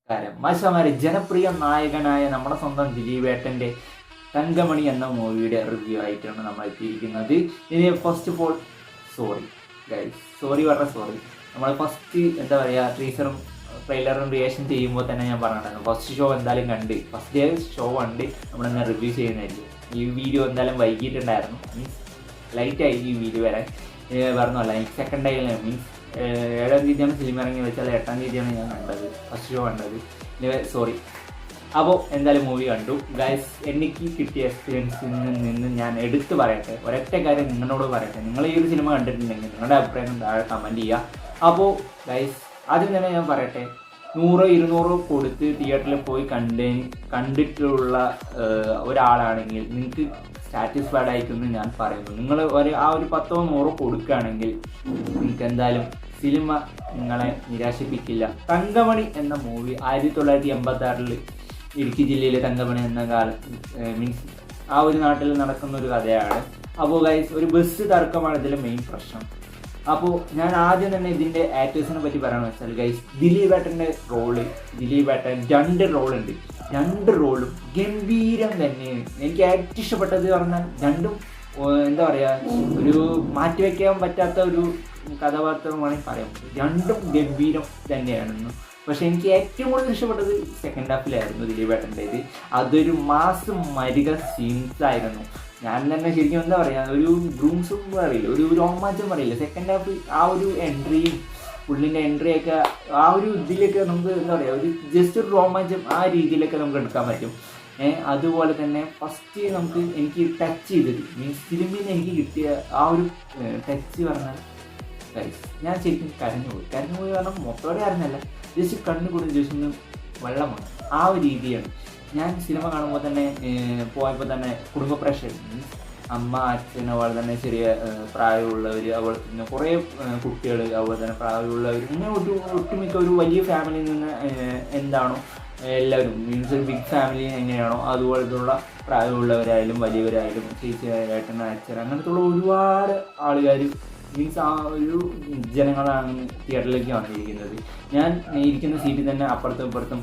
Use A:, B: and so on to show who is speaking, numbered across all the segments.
A: മാഷമാരെ ജനപ്രിയ നായകനായ നമ്മുടെ സ്വന്തം ദിലീപേട്ടൻ്റെ തങ്കമണി എന്ന മൂവിയുടെ റിവ്യൂ ആയിട്ടാണ് നമ്മൾ എത്തിയിരിക്കുന്നത്. ഇനി ഫസ്റ്റ് ഓഫ് ഓൾ സോറി നമ്മൾ ഫസ്റ്റ് എന്താ പറയുക ടീസറും ട്രെയിലറും റിയാക്ഷൻ ചെയ്യുമ്പോൾ തന്നെ ഞാൻ പറഞ്ഞിട്ടുണ്ടായിരുന്നു ഫസ്റ്റ് ഷോ എന്തായാലും കണ്ട് ഫസ്റ്റ് ഡേ ഷോ കണ്ട് നമ്മളിന്ന് റിവ്യൂ ചെയ്യുന്നതായിരിക്കും. ഈ വീഡിയോ എന്തായാലും വൈകിട്ടുണ്ടായിരുന്നു, മീൻസ് ലൈറ്റായി ഈ വീഡിയോ വരാൻ പറഞ്ഞല്ല. എനിക്ക് സെക്കൻഡ് ഡേ മീൻസ് 7-ാം തീയതിയാണ് ഫിലിം ഇറങ്ങി വെച്ചാൽ 8-ാം തീയതിയാണ് ഞാൻ കണ്ടത് ഫസ്റ്റ് ഷോ കണ്ടത്. അപ്പോൾ എന്തായാലും മൂവി കണ്ടു ഗൈസ്. എനിക്ക് കിട്ടിയ എക്സ്പീരിയൻസിൽ നിന്ന് ഞാൻ എടുത്ത് പറയട്ടെ, ഒരൊറ്റ കാര്യം നിങ്ങളോട് പറയട്ടെ. നിങ്ങൾ ഈ ഒരു സിനിമ കണ്ടിട്ടുണ്ടെങ്കിൽ നിങ്ങളുടെ അഭിപ്രായം താഴെ കമൻറ്റ് ചെയ്യുക. അപ്പോൾ ഗൈസ് ആദ്യം തന്നെ ഞാൻ പറയട്ടെ, 100-200 കൊടുത്ത് തിയേറ്ററിൽ പോയി കണ്ടിട്ടുള്ള ഒരാളാണെങ്കിൽ നിങ്ങൾക്ക് സാറ്റിസ്ഫൈഡ് ആയിട്ടെന്ന് ഞാൻ പറയുന്നു. നിങ്ങൾ ആ ഒരു 10-100 കൊടുക്കുകയാണെങ്കിൽ നിങ്ങൾക്ക് എന്തായാലും സിനിമ നിങ്ങളെ നിരാശിപ്പിക്കില്ല. തങ്കമണി എന്ന മൂവി 1986 ഇടുക്കി ജില്ലയിലെ തങ്കമണി എന്ന മീൻസ് ആ ഒരു നാട്ടിൽ നടക്കുന്ന ഒരു കഥയാണ്. അപ്പോൾ ഗൈസ് ഒരു ബസ് തർക്കമാണ് ഇതിലെ മെയിൻ പ്രശ്നം. അപ്പോൾ ഞാൻ ആദ്യം തന്നെ ഇതിൻ്റെ ആക്ടേഴ്സിനെ പറ്റി പറയണമെന്ന് വെച്ചാൽ ഗൈസ് ദിലീപേട്ടൻ്റെ ദിലീപേട്ടൻ 2 റോളുണ്ട്. 2 റോളും ഗംഭീരം തന്നെയാണ്. എനിക്ക് ഏറ്റവും ഇഷ്ടപ്പെട്ടത് പറഞ്ഞാൽ രണ്ടും എന്താ പറയുക ഒരു മാറ്റിവെക്കാൻ പറ്റാത്ത ഒരു കഥാപാത്രമാണെങ്കിൽ പറയാൻ പറ്റും. 2ഉം ഗംഭീരം തന്നെയാണെന്ന്. പക്ഷെ എനിക്ക് ഏറ്റവും കൂടുതൽ ഇഷ്ടപ്പെട്ടത് സെക്കൻഡ് ഹാഫിലായിരുന്നു ദിലീപേട്ടൻ്റേത്. അതൊരു മാസം മരിക സീൻസ് ആയിരുന്നു. ഞാൻ തന്നെ ശരിക്കും എന്താ പറയുക ഒരു ഗ്രൂംസും പറയില്ല, ഒരു രോമാഞ്ചം പറയില്ല. സെക്കൻഡ് ഹാഫ് ആ ഒരു എൻട്രിയും പുള്ളിൻ്റെ എൻട്രിയൊക്കെ ആ ഒരു ഇതിലൊക്കെ നമുക്ക് എന്താ പറയുക ഒരു ജസ്റ്റ് ഒരു രോമാഞ്ചം ആ രീതിയിലൊക്കെ നമുക്ക് എടുക്കാൻ പറ്റും. അതുപോലെ തന്നെ ഫസ്റ്റ് എനിക്ക് ടച്ച് ചെയ്തത് മീൻസ് ഫിലിമിൽ നിന്ന് എനിക്ക് കിട്ടിയ ആ ഒരു ടച്ച് പറഞ്ഞാൽ ഞാൻ ശരിക്കും കരഞ്ഞുപോയി കാരണം മൊത്തത്തോടെ അറിഞ്ഞല്ല, ജസ്റ്റ് കണ്ണുകൂടി ജസ്റ്റ് ഒന്ന് വെള്ളമാണ്. ആ ഒരു രീതിയാണ് ഞാൻ സിനിമ കാണുമ്പോൾ തന്നെ പോയപ്പോൾ തന്നെ കുടുംബ പ്രഷർ മീൻസ് അമ്മ അച്ഛൻ അതുപോലെ തന്നെ ചെറിയ പ്രായമുള്ളവർ അതുപോലെ പിന്നെ കുറേ കുട്ടികൾ അതുപോലെ തന്നെ പ്രായമുള്ളവർ ഇങ്ങനെ ഒട്ടുമിക്ക ഒരു വലിയ ഫാമിലിയിൽ നിന്ന് എന്താണോ എല്ലാവരും മീൻസ് ഒരു ബിഗ് ഫാമിലി എങ്ങനെയാണോ അതുപോലത്തുള്ള പ്രായമുള്ളവരായാലും വലിയവരായാലും ചേച്ചിയായിട്ടുള്ള അച്ഛൻ അങ്ങനത്തുള്ള ഒരുപാട് ആൾക്കാർ മീൻസ് ആ ഒരു ജനങ്ങളാണ് തിയേറ്ററിലേക്ക് വന്നിരിക്കുന്നത്. ഞാൻ ഇരിക്കുന്ന സീറ്റിൽ തന്നെ അപ്പുറത്തും ഇപ്പുറത്തും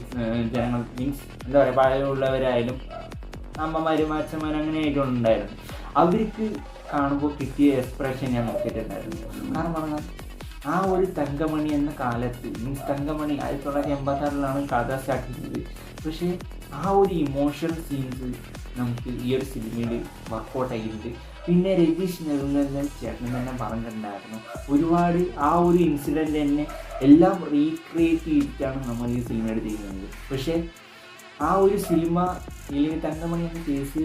A: ജനങ്ങൾ മീൻസ് എന്താ പറയുക പ്രായമുള്ളവരായാലും അമ്മമാരും അച്ഛന്മാരും അങ്ങനെ ആയിട്ടുണ്ടായിരുന്നു. അവർക്ക് കാണുമ്പോൾ കിട്ടിയ എക്സ്പ്രഷൻ ഞാൻ നോക്കിയിട്ടുണ്ടായിരുന്നു. കാരണം പറഞ്ഞാൽ ആ ഒരു തങ്കമണി എന്ന കാലത്ത് മീൻസ് തങ്കമണി 1986 കഥ സ്റ്റാർട്ട് ചെയ്തത്. പക്ഷേ ആ ഒരു ഇമോഷണൽ സീൻസ് നമുക്ക് ഈ ഒരു സിനിമയിൽ വർക്കൗട്ട് ആയിട്ടുണ്ട്. പിന്നെ രതീഷ് നെടുങ്കൽ ചേട്ടൻ തന്നെ പറഞ്ഞിട്ടുണ്ടായിരുന്നു ഒരുപാട് ആ ഒരു ഇൻസിഡൻറ്റ് തന്നെ എല്ലാം റീക്രിയേറ്റ് ചെയ്തിട്ടാണ് നമ്മൾ ഈ സിനിമ എടുത്തിരിക്കുന്നത്. പക്ഷേ ആ ഒരു സിനിമ അല്ലെങ്കിൽ തങ്കമണി എന്ന കേസ്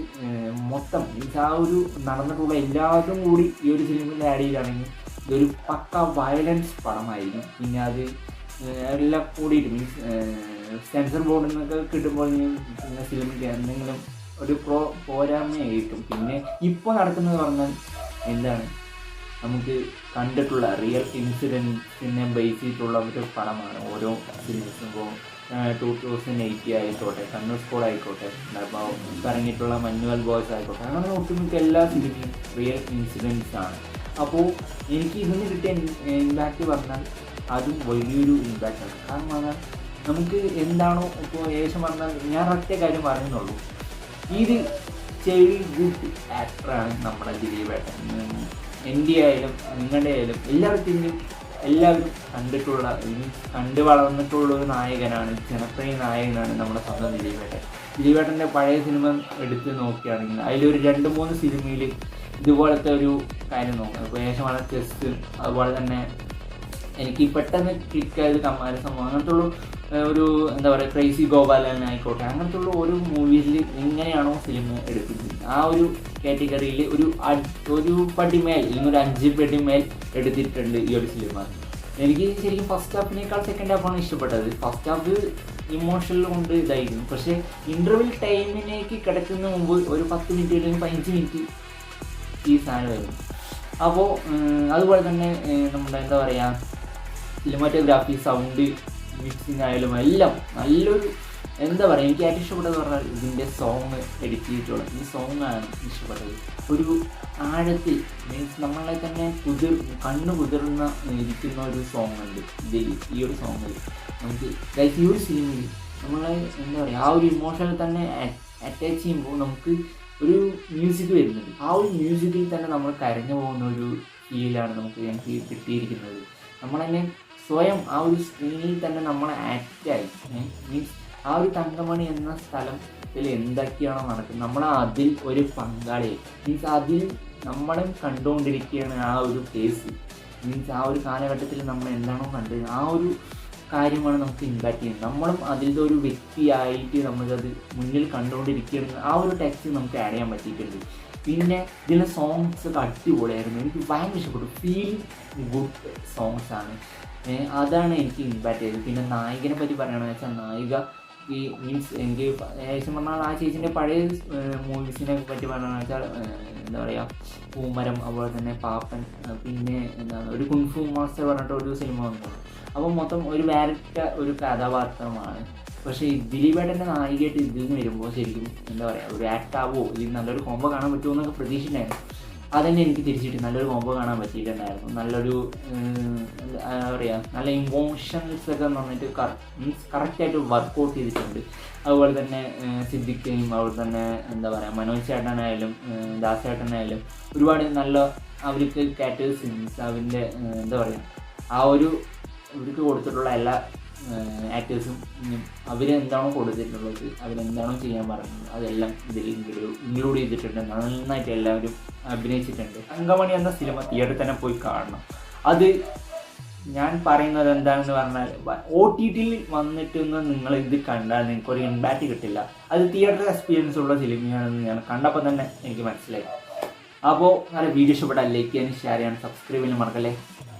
A: മൊത്തം മീൻസ് ആ ഒരു നടന്നിട്ടുള്ള എല്ലാതും കൂടി ഈ ഒരു സിനിമയിൽ ആഡ് ചെയ്യുകയാണെങ്കിൽ ഇതൊരു പക്ക വയലൻസ് പടമായിരിക്കും. പിന്നെ അത് എല്ലാം കൂടിയിട്ട് മീൻസ് സെൻസർ ബോർഡിൽ നിന്നൊക്കെ കിട്ടുമ്പോൾ പിന്നെ സിനിമയ്ക്ക് എന്തെങ്കിലും ഒരു പോരായ്മയായിട്ടും. പിന്നെ ഇപ്പോൾ നടക്കുന്നത് പറഞ്ഞാൽ എന്താണ് നമുക്ക് കണ്ടിട്ടുള്ള റിയൽ ഇൻസിഡൻസിനെ ബേസ് ചെയ്തിട്ടുള്ള ഒരു പടമാണ് ഓരോ സിനിമസും. ഇപ്പോൾ 2080 ആയിക്കോട്ടെ, കണ്ണൂർ സ്കോഡ് ആയിക്കോട്ടെ, അപ്പോൾ ഇറങ്ങിയിട്ടുള്ള മഞ്ഞുവൽ ബോയ്സ് ആയിക്കോട്ടെ, അങ്ങനെ ഒട്ടുമിക്ക എല്ലാ സിനിമയും റിയൽ ഇൻസിഡൻസ് ആണ്. അപ്പോൾ എനിക്ക് ഇതിന് കിട്ടിയ ഇമ്പാക്റ്റ് പറഞ്ഞാൽ അതും വലിയൊരു ഇമ്പാക്റ്റാണ്. കാരണം പറഞ്ഞാൽ നമുക്ക് എന്താണോ ഇപ്പോൾ ഏകദേശം പറഞ്ഞാൽ ഞാൻ ഒറ്റ കാര്യം പറയുന്നുള്ളൂ, ഇത് ചെറിയ ഗുഡ് ആക്ടറാണ് നമ്മുടെ ദിലീപേട്ടൻ. എൻ്റെ ആയാലും നിങ്ങളുടെ ആയാലും എല്ലാവരും കണ്ടു വളർന്നിട്ടുള്ള ഒരു നായകനാണ്, ജനപ്രിയ നായകനാണ് നമ്മുടെ സ്വന്തം ദിലീപേട്ടൻ്റെ പഴയ സിനിമ എടുത്ത് നോക്കുകയാണെങ്കിൽ അതിലൊരു 2-3 സിനിമയിൽ ഇതുപോലത്തെ ഒരു കാര്യം നോക്കാം. ഇപ്പോൾ ഏകദേശമാണ് ചെസ്റ്റ്, അതുപോലെ തന്നെ എനിക്ക് പെട്ടെന്ന് ക്ലിക്കായത് കമ്മാരസം, അങ്ങനത്തെ ഉള്ള ഒരു എന്താ പറയുക ക്രൈസി ഗോപാലൻ ആയിക്കോട്ടെ, അങ്ങനത്തെ ഉള്ള ഓരോ മൂവീസിൽ എങ്ങനെയാണോ ഫിലിം എടുക്കുന്നത് ആ ഒരു കാറ്റഗറിയിൽ ഒരു പടിമേൽ അല്ലെങ്കിൽ ഒരു 5 പടിമേൽ എടുത്തിട്ടുണ്ട് ഈ ഒരു സിനിമ. എനിക്ക് ശരിക്കും ഫസ്റ്റ് ഹാഫിനേക്കാൾ സെക്കൻഡ് ഹാഫാണ് ഇഷ്ടപ്പെട്ടത്. ഫസ്റ്റ് ഹാഫ് ഇമോഷണൽ കൊണ്ട് ഇതായിരുന്നു. പക്ഷേ ഇൻ്റർവെൽ ടൈമിലേക്ക് കിടക്കുന്ന മുമ്പ് ഒരു 10 മിനിറ്റ് അല്ലെങ്കിൽ 15 മിനിറ്റ് ഈ സാധനം വരും. അപ്പോൾ അതുപോലെ തന്നെ നമ്മുടെ എന്താ പറയുക സിനിമാറ്റോഗ്രാഫി, സൗണ്ട് മിക്സിങ് ആയാലും എല്ലാം നല്ലൊരു എന്താ പറയുക എനിക്ക് ഏറ്റവും ഇഷ്ടപ്പെട്ടത് പറഞ്ഞാൽ ഇതിൻ്റെ സോങ് എഡിറ്റ് ചെയ്തിട്ടുള്ള ഈ സോങ്ങാണ് ഇഷ്ടപ്പെട്ടത്. ഒരു ആഴത്തിൽ മീൻസ് നമ്മളെ തന്നെ കണ്ണ് കുതിർന്ന ഇരിക്കുന്ന ഒരു സോങ് ഉണ്ട് ഈ ഒരു സോങ്ങിൽ. നമുക്ക് ഈ ഒരു സിനിമയിൽ നമ്മളെ എന്താ പറയുക ആ ഒരു ഇമോഷനിൽ തന്നെ അറ്റാച്ച് ചെയ്യുമ്പോൾ നമുക്ക് ഒരു മ്യൂസിക് വരുന്നുണ്ട്. ആ ഒരു മ്യൂസിക്കിൽ തന്നെ നമ്മൾ കരഞ്ഞു പോകുന്ന ഒരു ഫീലാണ് എനിക്ക് കിട്ടിയിരിക്കുന്നത്. നമ്മളെന്നെ സ്വയം ആ ഒരു സ്ക്രീനിൽ തന്നെ നമ്മളെ ആക്റ്റായി മീൻസ് ആ ഒരു തങ്കമണി എന്ന സ്ഥലത്തിൽ എന്തൊക്കെയാണോ നടക്കുന്നത് നമ്മൾ അതിൽ ഒരു പങ്കാളിയായി. മീൻസ് അതിൽ നമ്മളും കണ്ടുകൊണ്ടിരിക്കുകയാണ് ആ ഒരു കേസ്. മീൻസ് ആ ഒരു കാലഘട്ടത്തിൽ നമ്മൾ എന്താണോ കണ്ടത് ആ ഒരു കാര്യമാണ് നമുക്ക് ഇമ്പാക്റ്റ് ചെയ്യുന്നത്. നമ്മളും അതിൻ്റെ ഒരു വ്യക്തിയായിട്ട് നമുക്കത് മുന്നിൽ കണ്ടുകൊണ്ടിരിക്കുകയാണ്. ആ ഒരു ടെക്സ്റ്റ് നമുക്ക് ആഡ് ചെയ്യാൻ പറ്റിയിട്ടുണ്ട്. പിന്നെ ഇതിലെ സോങ്സ് ഒക്കെ അടിപൊളിയായിരുന്നു. എനിക്ക് ഭയങ്കര ഇഷ്ടപ്പെട്ടു. ഫീൽ ഗുഡ് സോങ്സ് ആണ്. അതാണ് എനിക്ക് ഇമ്പാക്റ്റ് ചെയ്തത്. പിന്നെ നായികനെ പറ്റി പറയുകയാണെന്ന് വെച്ചാൽ നായിക ഈ മീൻസ് എനിക്ക് ഏകദേശം പറഞ്ഞാൽ ആ ചേച്ചിൻ്റെ പഴയ മൂവീസിനെ പറ്റി പറയുകയാണെന്ന് വെച്ചാൽ എന്താ പറയുക പൂമരം, അതുപോലെ തന്നെ പാപ്പൻ, പിന്നെ എന്താണ് ഒരു കുൻഫു മാസ്റ്റർ പറഞ്ഞിട്ട് ഒരു സിനിമ വന്നു. അപ്പോൾ മൊത്തം ഒരു ഒരു കഥാപാത്രമാണ്. പക്ഷേ ദിലീപേട്ടൻ്റെ നായികയായിട്ട് ഇതിൽ നിന്ന് വരുമ്പോൾ ശരിക്കും എന്താ പറയുക ഒരു ആക്ടാവോ അല്ലെങ്കിൽ നല്ലൊരു കോംബോ കാണാൻ പറ്റുമോ എന്നൊക്കെ പ്രതീക്ഷിച്ചിട്ടുണ്ടായിരുന്നു. അതന്നെ എനിക്ക് തിരിച്ചിട്ട് നല്ലൊരു കോംബോ കാണാൻ പറ്റിയിട്ടുണ്ടായിരുന്നു. നല്ലൊരു എന്താ പറയുക നല്ല ഇമോഷൻസ് ഒക്കെ നന്നായിട്ട് മീൻസ് കറക്റ്റായിട്ട് വർക്കൗട്ട് ചെയ്തിട്ടുണ്ട്. അതുപോലെ തന്നെ സിദ്ദിഖയും അതുപോലെ തന്നെ എന്താ പറയുക മനോജ് ചേട്ടനായാലും ദാസേട്ടനായാലും ഒരുപാട് നല്ല അവർക്ക് കാറ്റേഴ്സ് മീൻസ് അവൻ്റെ എന്താ പറയുക ആ ഒരു ഇവർക്ക് കൊടുത്തിട്ടുള്ള എല്ലാ ആക്ടേഴ്സും അവരെന്താണോ കൊടുത്തിട്ടുള്ളത് അവരെന്താണോ ചെയ്യാൻ പറഞ്ഞത് അതെല്ലാം ഇതിൽ ഇൻക്ലൂഡ് ചെയ്തിട്ടുണ്ട്. നന്നായിട്ട് എല്ലാവരും അഭിനയിച്ചിട്ടുണ്ട്. തങ്കമണി എന്ന സിനിമ തിയേറ്ററിൽ തന്നെ പോയി കാണണം. അത് ഞാൻ പറയുന്നത് എന്താണെന്ന് പറഞ്ഞാൽ OTTയിൽ വന്നിട്ടൊന്നും നിങ്ങൾ ഇത് കണ്ടാൽ നിങ്ങൾക്കൊരു ഇമ്പാക്റ്റ് കിട്ടില്ല. അത് തിയേറ്റർ എക്സ്പീരിയൻസ് ഉള്ള സിനിമയാണെന്ന് ഞാൻ കണ്ടപ്പോൾ തന്നെ എനിക്ക് മനസ്സിലായി. അപ്പോൾ നല്ല വീഡിയോ ഇഷ്ടപ്പെട്ടാൽ ലൈക്ക് ചെയ്യാനും ഷെയർ ചെയ്യാനും സബ്സ്ക്രൈബ് ചെയ്യാനും മറക്കല്ലേ.